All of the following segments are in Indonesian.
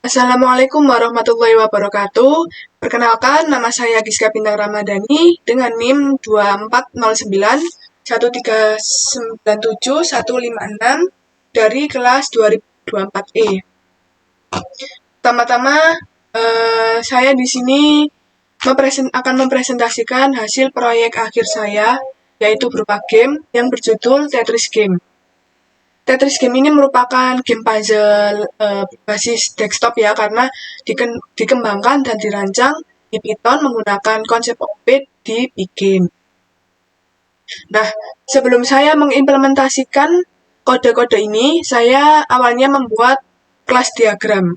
Assalamualaikum warahmatullahi wabarakatuh. Perkenalkan, nama saya Giska Bintang Ramadhani dengan NIM 2409 1397 156 dari kelas 2024E. Pertama-tama, saya di sini akan mempresentasikan hasil proyek akhir saya, yaitu berupa game yang berjudul Tetris Game. Tetris Game ini merupakan game puzzle berbasis desktop ya, karena dikembangkan dan dirancang di Python menggunakan konsep objek di Pygame. Nah, sebelum saya mengimplementasikan kode-kode ini, saya awalnya membuat kelas diagram.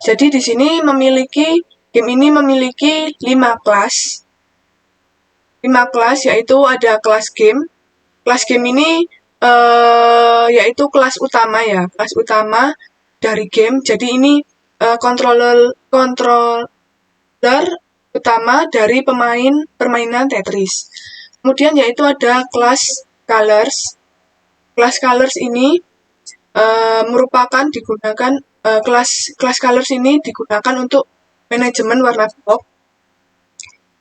Jadi di sini game ini memiliki 5 kelas. 5 kelas yaitu ada kelas game. Kelas game ini yaitu kelas utama ya, kelas utama dari game. Jadi ini controller utama dari permainan Tetris. Kemudian yaitu ada kelas colors. Kelas colors ini kelas colors ini digunakan untuk manajemen warna blok.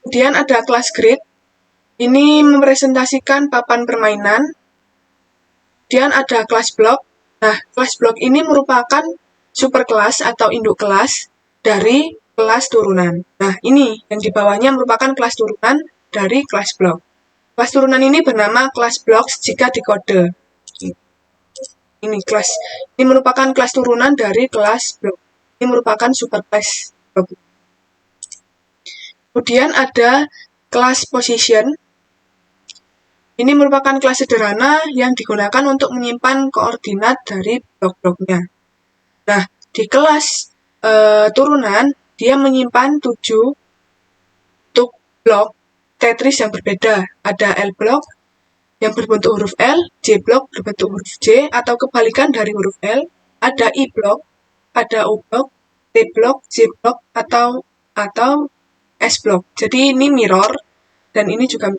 Kemudian ada kelas grid. Ini merepresentasikan papan permainan. Kemudian ada kelas block. Nah, kelas block ini merupakan superkelas atau induk kelas dari kelas turunan. Nah, ini yang di bawahnya merupakan kelas turunan dari kelas block. Kelas turunan ini bernama kelas blocks jika dikode. Ini merupakan kelas turunan dari kelas block. Ini merupakan superkelas block. Kemudian ada kelas position. Ini merupakan kelas sederhana yang digunakan untuk menyimpan koordinat dari blok-bloknya. Nah, di kelas turunan, dia menyimpan 7 untuk blok Tetris yang berbeda. Ada L block yang berbentuk huruf L, J block berbentuk huruf J, atau kebalikan dari huruf L. Ada I block, ada U block, T block, J block, atau S block. Jadi ini mirror, dan ini juga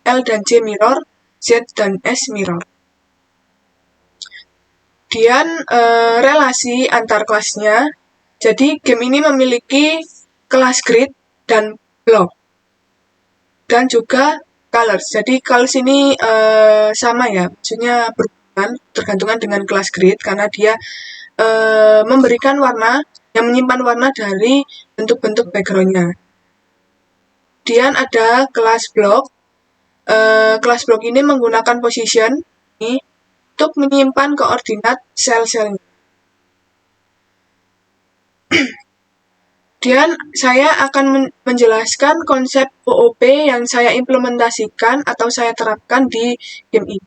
L dan J mirror, Z dan S mirror. Kemudian relasi antar kelasnya. Jadi game ini memiliki kelas grid dan block. Dan juga colors. Jadi colors ini sama ya, maksudnya berhubungan, tergantungan dengan kelas grid, karena dia memberikan warna, yang menyimpan warna dari bentuk-bentuk background-nya. Kemudian ada kelas block. Kelas block ini menggunakan position ini untuk menyimpan koordinat sel-selnya. Kemudian saya akan menjelaskan konsep OOP yang saya implementasikan atau saya terapkan di game ini.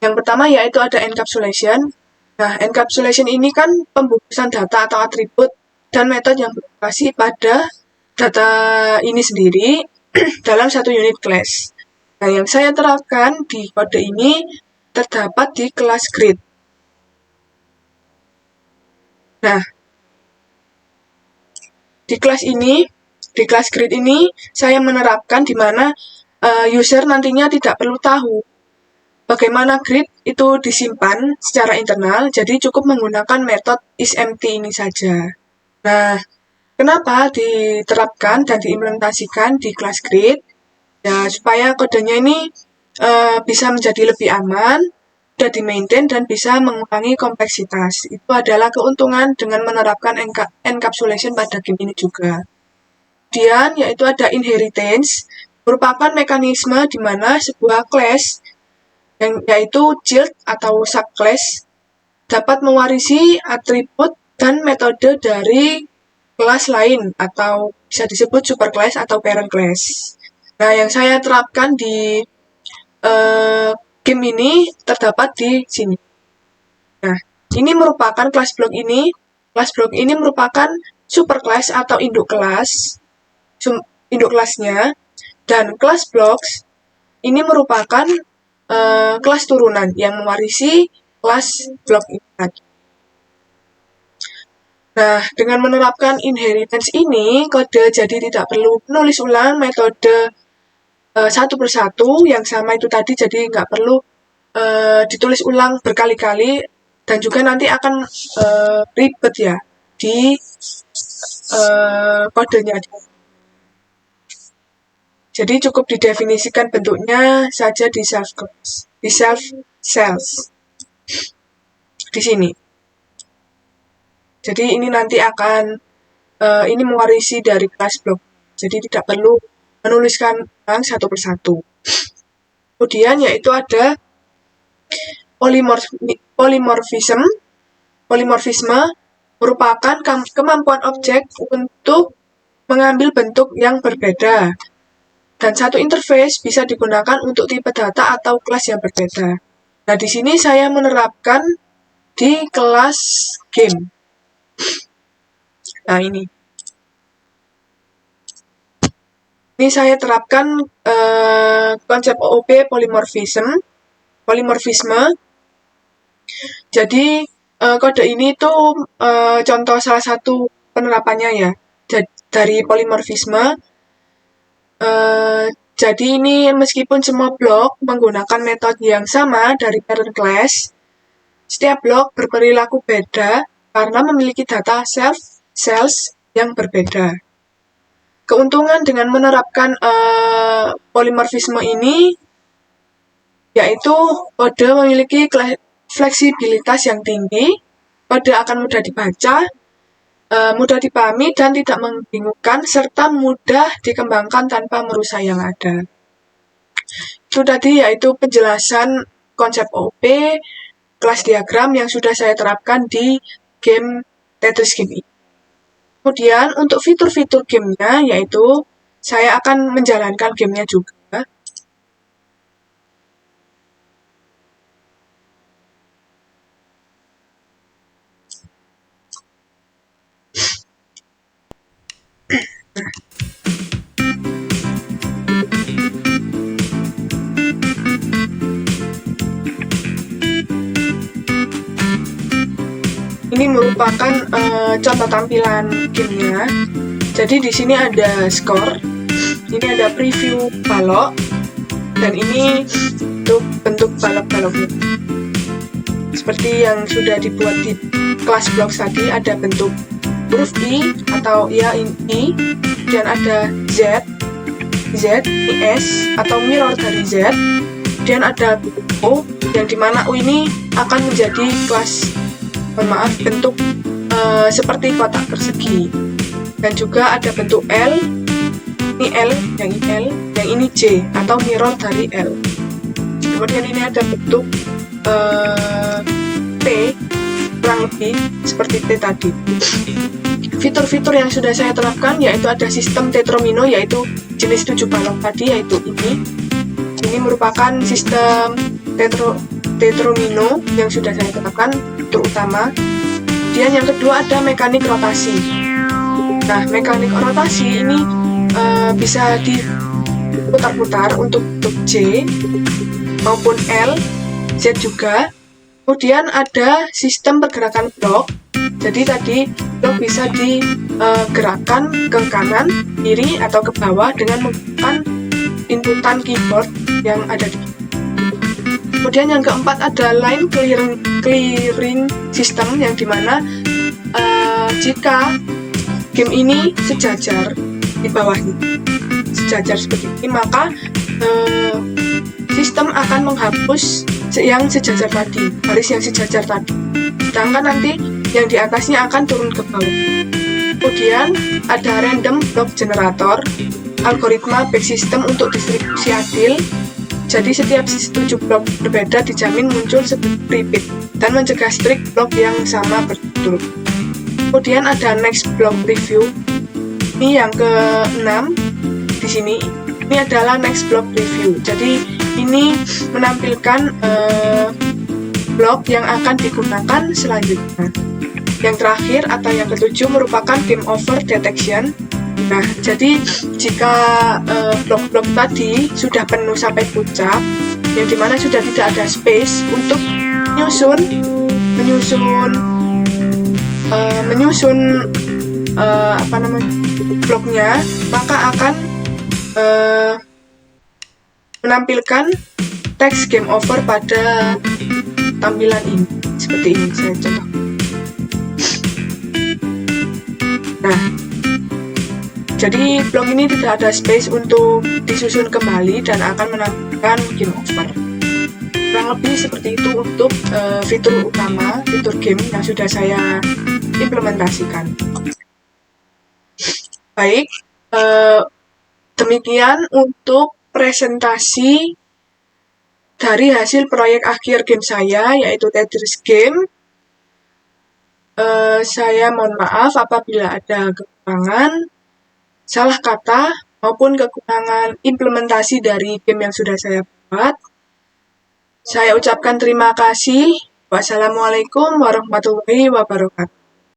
Yang pertama yaitu ada encapsulation. Nah, encapsulation ini kan pembungkusan data atau atribut dan metode yang berlokasi pada data ini sendiri dalam satu unit class. Nah, yang saya terapkan di kode ini terdapat di kelas grid. Nah, di kelas grid ini, saya menerapkan di mana user nantinya tidak perlu tahu bagaimana grid itu disimpan secara internal, jadi cukup menggunakan metode isEmpty ini saja. Nah, kenapa diterapkan dan diimplementasikan di kelas grid? Ya, supaya kodenya ini bisa menjadi lebih aman, mudah di-maintain, dan bisa mengurangi kompleksitas. Itu adalah keuntungan dengan menerapkan encapsulation pada game ini juga. Kemudian, yaitu ada inheritance, merupakan mekanisme di mana sebuah class, yaitu child atau subclass, dapat mewarisi atribut dan metode dari kelas lain, atau bisa disebut superclass atau parent class. Nah, yang saya terapkan di game ini terdapat di sini. Nah, ini merupakan kelas block ini. Kelas block ini merupakan superclass atau induk kelasnya. Dan kelas blocks ini merupakan kelas turunan yang mewarisi kelas block ini tadi. Nah, dengan menerapkan inheritance ini, kode jadi tidak perlu menulis ulang metode satu persatu yang sama itu tadi, jadi nggak perlu ditulis ulang berkali-kali, dan juga nanti akan ribet ya di kodenya. Jadi cukup didefinisikan bentuknya saja di self class, di self cells di sini. Jadi ini nanti akan ini mewarisi dari kelas block. Jadi tidak perlu menuliskan satu persatu. Kemudian yaitu ada polimorfisme merupakan kemampuan objek untuk mengambil bentuk yang berbeda. Dan satu interface bisa digunakan untuk tipe data atau kelas yang berbeda. Nah, di sini saya menerapkan di kelas game. Nah, ini saya terapkan konsep OOP polimorfisme. Jadi kode ini tuh contoh salah satu penerapannya ya dari polimorfisme. Jadi ini meskipun semua blok menggunakan metode yang sama dari parent class, setiap blok berperilaku beda karena memiliki data cells yang berbeda. Keuntungan dengan menerapkan polimorfisme ini yaitu kode memiliki fleksibilitas yang tinggi, kode akan mudah dibaca, mudah dipahami dan tidak membingungkan, serta mudah dikembangkan tanpa merusak yang ada. Itu tadi yaitu penjelasan konsep OOP, kelas diagram yang sudah saya terapkan di game Tetris Game ini. Kemudian untuk fitur-fitur gamenya yaitu saya akan menjalankan gamenya juga. Ini merupakan contoh tampilan gamenya. Jadi di sini ada skor, ini ada preview balok, dan ini untuk bentuk balok-baloknya. Seperti yang sudah dibuat di kelas blocks tadi, ada bentuk huruf I atau I, dan ada Z, ini S atau mirror dari Z, dan ada O, yang dimana O ini akan menjadi kelas bentuk seperti kotak persegi, dan juga ada bentuk L, ini L, yang ini J atau mirror dari L. Kemudian ini ada bentuk T, kurang lebih seperti T tadi. Fitur-fitur yang sudah saya terapkan yaitu ada sistem tetromino, yaitu jenis 7 balok tadi, yaitu ini merupakan sistem tetromino yang sudah saya terapkan terutama. Kemudian yang kedua ada mekanik rotasi. Nah, mekanik rotasi ini bisa diputar-putar untuk J maupun L, Z juga. Kemudian ada sistem pergerakan blok. Jadi tadi blok bisa digerakkan ke kanan, kiri, atau ke bawah dengan menggunakan inputan keyboard yang ada di. Kemudian yang keempat ada line clearing system, yang dimana jika game ini sejajar di bawahnya, sejajar seperti ini, maka sistem akan menghapus yang sejajar tadi, baris yang sejajar tadi. Sedangkan nanti yang di atasnya akan turun ke bawah. Kemudian ada random block generator, algoritma batch system untuk distribusi adil. Jadi setiap 7 blok berbeda dijamin muncul seperti repeat dan mencegah strict blok yang sama berturut. Kemudian ada next block review. Ini yang ke-6 di sini. Ini adalah next block review. Jadi ini menampilkan blok yang akan digunakan selanjutnya. Yang terakhir atau yang ke-7 merupakan game over detection. Nah, jadi jika blok-blok tadi sudah penuh sampai puncak, yang dimana sudah tidak ada space untuk menyusun bloknya, maka akan menampilkan teks game over pada tampilan ini. Seperti ini saya contoh. Nah, jadi blog ini tidak ada space untuk disusun kembali dan akan menampilkan game over. Kurang lebih seperti itu untuk fitur utama, fitur game yang sudah saya implementasikan. Baik, demikian untuk presentasi dari hasil proyek akhir game saya, yaitu Tetris Game. Saya mohon maaf apabila ada kekurangan, salah kata, maupun kekurangan implementasi dari game yang sudah saya buat. Saya ucapkan terima kasih. Wassalamualaikum warahmatullahi wabarakatuh.